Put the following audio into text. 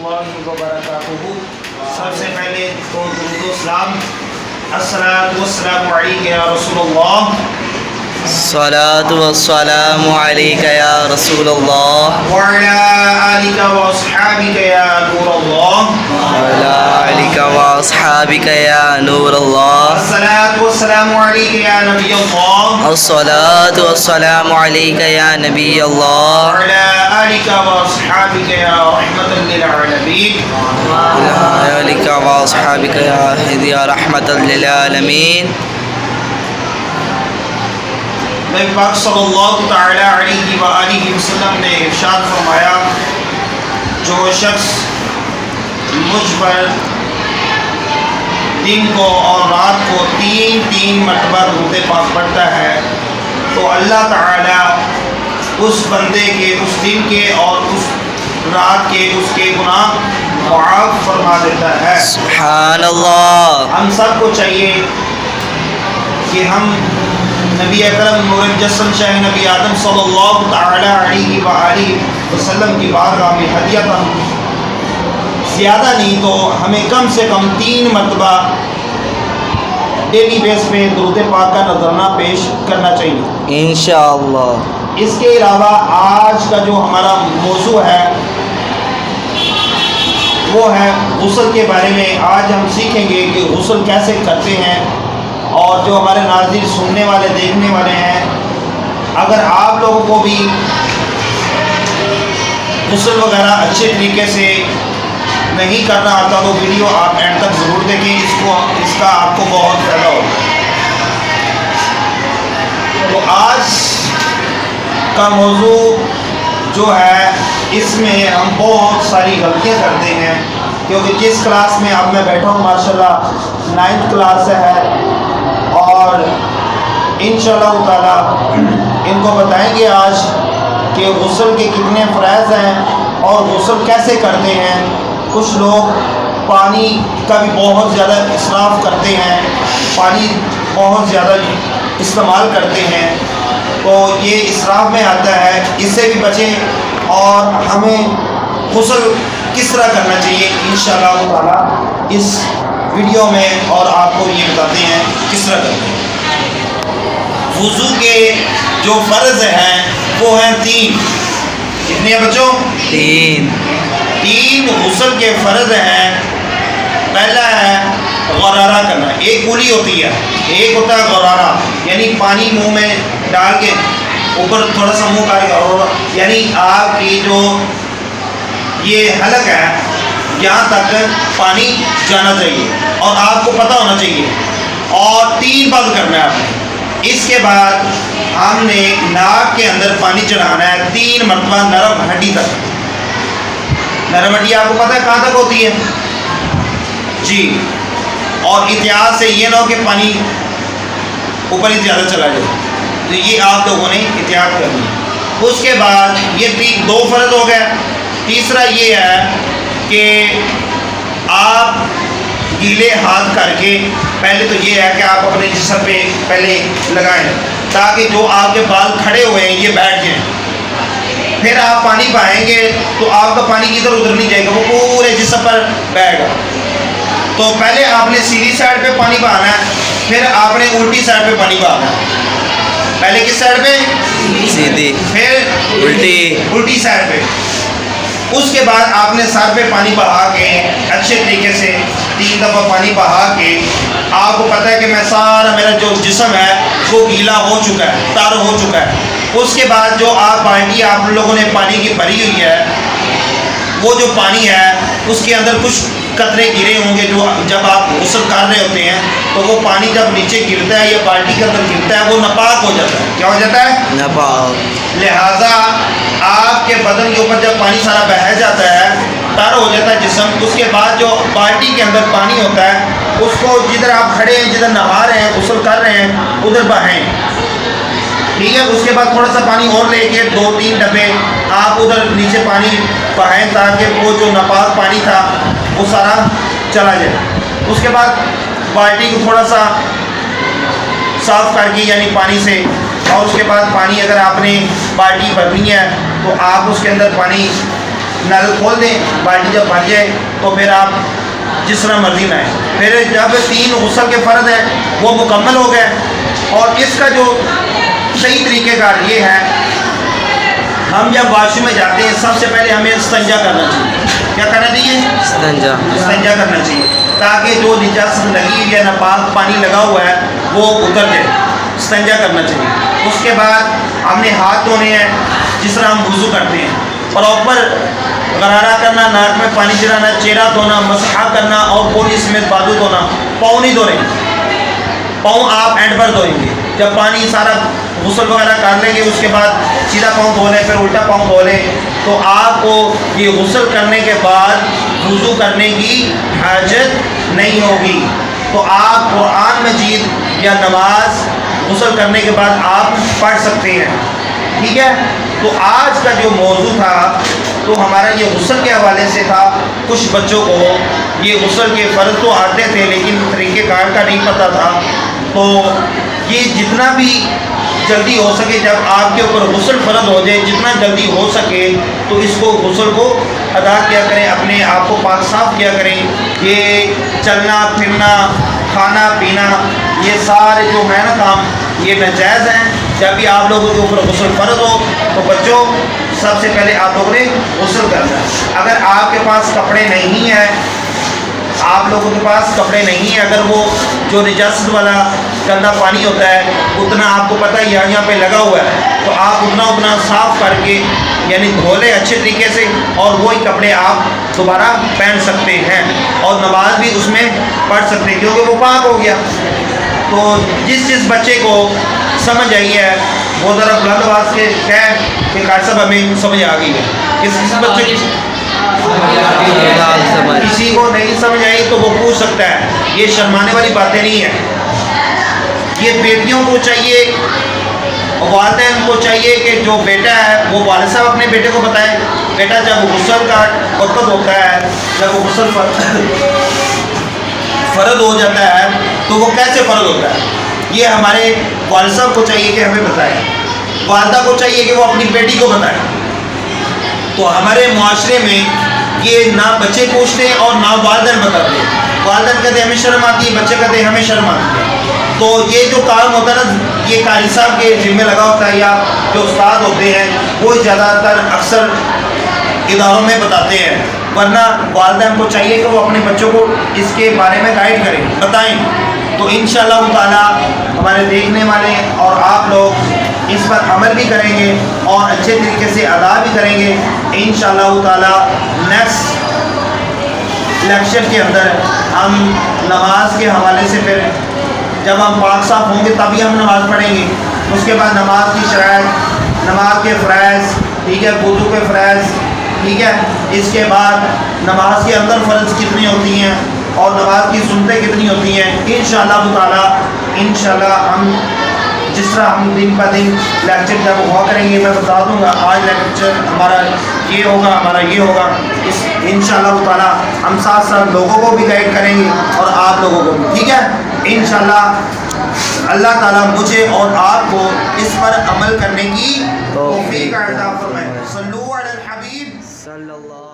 اللہ وبرکاتہ۔ سب سے پہلے تو درود و سلام، الصلاۃ والسلام علیک یا رسول اللہ، الصلاۃ والسلام علیک یا رسول اللہ وعلی آلک واصحابک یا نور اللہ، وعلی آلک واصحابک یا نور اللہ الصلاۃ والسلام علیک یا نبی اللہ، الصلاۃ والسلام علیک یا نبی اللہ وعلی آلک واصحابک یا رحمۃ للعالمین۔ وعلی آلک واصحابک یا رحمۃ للعالمین۔ نبی پاک صلی اللہ تعالی علیہ وآلہ وسلم نے ارشاد فرمایا، جو شخص مجھ پر دن کو اور رات کو تین مرتبہ درود پاک پڑھتا ہے تو اللہ تعالی اس بندے کے، اس دن کے اور اس رات کے اس کے گناہ معاف فرما دیتا ہے۔ سبحان اللہ۔ ہم سب کو چاہیے کہ ہم نبی اکرم نور مجسم شاہ نبی آدم صلی اللہ تعالی علیہ وآلہ وسلم کی بارگاہ میں ہدیۃً زیادہ نہیں تو ہمیں کم سے کم 3 مرتبہ ڈیلی بیس پہ درود پاک کا نذرانہ پیش کرنا چاہیے انشاءاللہ۔ اس کے علاوہ آج کا جو ہمارا موضوع ہے وہ ہے غسل کے بارے میں۔ آج ہم سیکھیں گے کہ غسل کیسے کرتے ہیں، اور جو ہمارے ناظرین سننے والے دیکھنے والے ہیں، اگر آپ لوگوں کو بھی غسل وغیرہ اچھے طریقے سے نہیں کرنا آتا تو ویڈیو آپ اینڈ تک ضرور دیکھیں، اس کا آپ کو بہت فائدہ ہوگا۔ تو آج کا موضوع جو ہے اس میں ہم بہت ساری غلطیاں کرتے ہیں، کیونکہ جس کلاس میں اب میں بیٹھا ہوں ماشاءاللہ 9th کلاس ہے، اور انشاءاللہ تعالی ان کو بتائیں گے آج کہ غسل کے کتنے فرائض ہیں اور غسل کیسے کرتے ہیں۔ کچھ لوگ پانی کا بھی بہت زیادہ اسراف کرتے ہیں، پانی بہت زیادہ استعمال کرتے ہیں، تو یہ اسراف میں آتا ہے، اس سے بھی بچیں اور ہمیں غسل کس طرح کرنا چاہیے انشاءاللہ تعالی اس ویڈیو میں، اور آپ کو یہ بتاتے ہیں کس طرح کرتے ہیں۔ وضو کے جو فرض ہیں وہ ہیں 3۔ کتنے ہیں بچوں؟ 3۔ 3 غسل کے فرض ہیں۔ پہلا ہے غرارہ کرنا، ایک کلی ہوتی ہے، ایک ہوتا ہے غرارہ، یعنی پانی منہ میں ڈال کے اوپر تھوڑا سا منہ کر کے، یعنی آپ کی جو یہ حلق ہے یہاں تک پانی جانا چاہیے اور آپ کو پتہ ہونا چاہیے، اور 3 بند کرنا ہے آپ نے۔ اس کے بعد ہم نے ناک کے اندر پانی چڑھانا ہے 3 مرتبہ نرم ہڈی تک۔ نرم ہڈی آپ کو پتہ ہے کہاں تک ہوتی ہے جی، اور احتیاط سے یہ نہ ہو کہ پانی اوپر ہی زیادہ چلا جائے، تو یہ آپ لوگوں نے احتیاط کرنی ہے۔ اس کے بعد یہ 2 فرض ہو گئے۔ تیسرا یہ ہے کہ آپ گیلے ہاتھ کر کے، پہلے تو یہ ہے کہ آپ اپنے جسم پہ پہلے لگائیں تاکہ جو آپ کے بال کھڑے ہوئے ہیں یہ بیٹھ جائیں، پھر آپ پانی پائیں گے تو آپ کا پانی ادھر ادھر نہیں جائے گا، وہ پورے جسم پر بیٹھے گا۔ تو پہلے آپ نے سیدھی سائڈ پہ پانی بہانا ہے، پھر آپ نے الٹی سائڈ پہ پانی بہانا ہے۔ پہلے کس سائڈ پہ؟ سیدھی، پھر الٹی سائڈ پہ۔ اس کے بعد آپ نے سر پہ پانی بہا کے اچھے طریقے سے 3 دفعہ پانی بہا کے، آپ کو پتہ ہے کہ میں سارا میرا جو جسم ہے وہ گیلا ہو چکا ہے، تر ہو چکا ہے۔ اس کے بعد جو آپ بالٹی آپ لوگوں نے پانی کی بھری ہوئی ہے، وہ جو پانی ہے اس کے اندر کچھ قطرے گرے ہوں گے، جو جب آپ غسل کر رہے ہوتے ہیں تو وہ پانی جب نیچے گرتا ہے یا بالٹی کے اندر گرتا ہے وہ ناپاک ہو جاتا ہے۔ کیا ہو جاتا ہے؟ ناپاک۔ لہٰذا آپ کے بدن کے اوپر جب پانی سارا بہہ جاتا ہے، تر ہو جاتا ہے جسم، اس کے بعد جو بالٹی کے اندر پانی ہوتا ہے اس کو جدھر آپ کھڑے ہیں، جدھر نہا رہے ہیں، غسل کر رہے ہیں، ادھر بہائیں، ٹھیک ہے۔ اس کے بعد تھوڑا سا پانی اور لے کے 2-3 ڈبے آپ ادھر نیچے پانی بہائیں تاکہ وہ جو ناپاک پانی تھا وہ سارا چلا جائے۔ اس کے بعد بالٹی کو تھوڑا سا صاف کر کے یعنی پانی سے، اور اس کے بعد پانی اگر آپ نے بالٹی بھرنی ہے تو آپ اس کے اندر پانی نل کھول دیں, بالٹی جب بھر جائے تو پھر آپ جس طرح مرضی نہائیں. پھر جب 3 غسل کے فرض ہیں وہ مکمل ہو گئے. اور اس کا جو صحیح طریقہ کار یہ ہے, ہم جب واش روم میں جاتے ہیں سب سے پہلے ہمیں استنجا کرنا چاہیے. کیا کرنا چاہیے؟ استنجا کرنا چاہیے, تاکہ جو نجاست لگی یا ناپاک پانی لگا ہوا ہے وہ اتر جائے. استنجا کرنا چاہیے. اس کے بعد ہم نے ہاتھ دھونے ہیں جس طرح ہم وضو کرتے ہیں. پراپر غرارہ کرنا, ناک میں پانی چڑھانا, چہرہ دھونا, مسح کرنا اور پوری سمیت بازو دھونا. پاؤں نہیں دھو رہے, پاؤں آپ اینڈ پر دھوئیں گے. جب پانی سارا غسل وغیرہ کر لیں گے اس کے بعد سیدھا پاؤں دھو لیں, پھر الٹا پاؤں دھو لیں, تو آپ کو یہ غسل کرنے کے بعد وضو کرنے کی حاجت نہیں ہوگی. تو آپ قرآن مجید یا نماز غسل کرنے کے بعد آپ پڑھ سکتے ہیں. ٹھیک ہے. تو آج کا جو موضوع تھا تو ہمارا یہ غسل کے حوالے سے تھا. کچھ بچوں کو یہ غسل کے فرض تو آتے تھے لیکن طریقہ کار کا نہیں پتہ تھا. تو یہ جتنا بھی جلدی ہو سکے, جب آپ کے اوپر غسل فرض ہو جائے, جتنا جلدی ہو سکے تو اس کو غسل کو ادا کیا کریں, اپنے آپ کو پاک صاف کیا کریں. یہ چلنا پھرنا, کھانا پینا, یہ سارے جو ہے نا کام یہ ناجائز ہیں. جب بھی آپ لوگوں کے اوپر غسل فرض ہو تو بچوں سب سے پہلے آپ لوگوں نے غسل کرنا ہے. اگر آپ کے پاس کپڑے نہیں ہیں, آپ لوگوں کے پاس کپڑے نہیں ہیں, اگر وہ جو نجاست والا گندا پانی ہوتا ہے اتنا آپ کو پتہ ہے یہاں پہ لگا ہوا ہے, تو آپ اتنا صاف کر کے یعنی دھو لیں اچھے طریقے سے, اور وہی کپڑے آپ دوبارہ پہن سکتے ہیں اور نماز بھی اس میں پڑھ سکتے ہیں کیونکہ وہ پاک ہو گیا. تو جس بچے کو سمجھ آئی ہے وہ ذرا بلند آواز کے کہہ کہ قاری صاحب ہمیں سمجھ آ گئی ہے. کس بچے کی کسی کو نہیں سمجھ آئی تو وہ پوچھ سکتا ہے. یہ شرمانے والی باتیں نہیں ہیں. یہ بیٹیوں کو چاہیے, والدین کو چاہیے کہ جو بیٹا ہے وہ والد صاحب اپنے بیٹے کو بتائیں بیٹا جب غسل کا وقت ہوتا ہے, جب وہ غسل فرض ہو جاتا ہے تو وہ کیسے فرض ہوتا ہے, یہ ہمارے والد صاحب کو چاہیے کہ ہمیں بتائیں. والدہ کو چاہیے کہ وہ اپنی بیٹی کو بتائیں. تو ہمارے معاشرے میں یہ نہ بچے پوچھتے ہیں اور نہ والدین بتاتے ہیں. والدین کہتے ہیں ہمیں شرم آتی ہے, بچے کہتے ہیں ہمیں شرم آتی ہے. تو یہ جو کام ہوتا ہے نا یہ قاری صاحب کے ذمہ لگا ہوتا ہے, یا جو استاد ہوتے ہیں وہ زیادہ تر اکثر اداروں میں بتاتے ہیں, ورنہ والدین کو چاہیے کہ وہ اپنے بچوں کو اس کے بارے میں گائیڈ کریں, بتائیں. تو انشاءاللہ تعالی ہمارے دیکھنے والے اور آپ لوگ اس پر عمل بھی کریں گے اور اچھے طریقے سے ادا بھی کریں گے انشاءاللہ تعالی. نیکسٹ لیکچر کے اندر ہم نماز کے حوالے سے پھر جب ہم پاک صاف ہوں گے تبھی ہم نماز پڑھیں گے. اس کے بعد نماز کی شرائط, نماز کے فرائض, ٹھیک ہے, وضو کے فرائض, ٹھیک ہے. اس کے بعد نماز کے اندر فرض کتنی ہوتی ہیں اور نماز کی سنتیں کتنی ہوتی ہیں انشاءاللہ تعالی. انشاءاللہ ہم جس طرح ہم دن بہ دن لیکچر جب ہوا کریں گے میں بتا دوں گا آج لیکچر ہمارا یہ ہوگا, ہمارا یہ ہوگا. اس انشاءاللہ تعالی ہم ساتھ ساتھ لوگوں کو بھی گائیڈ کریں گے اور آپ لوگوں کو بھی, ٹھیک ہے. انشاءاللہ اللہ تعالیٰ مجھے اور آپ کو اس پر عمل کرنے کی توفیق عطا فرمائے. صلو علی الحبیب صلی اللہ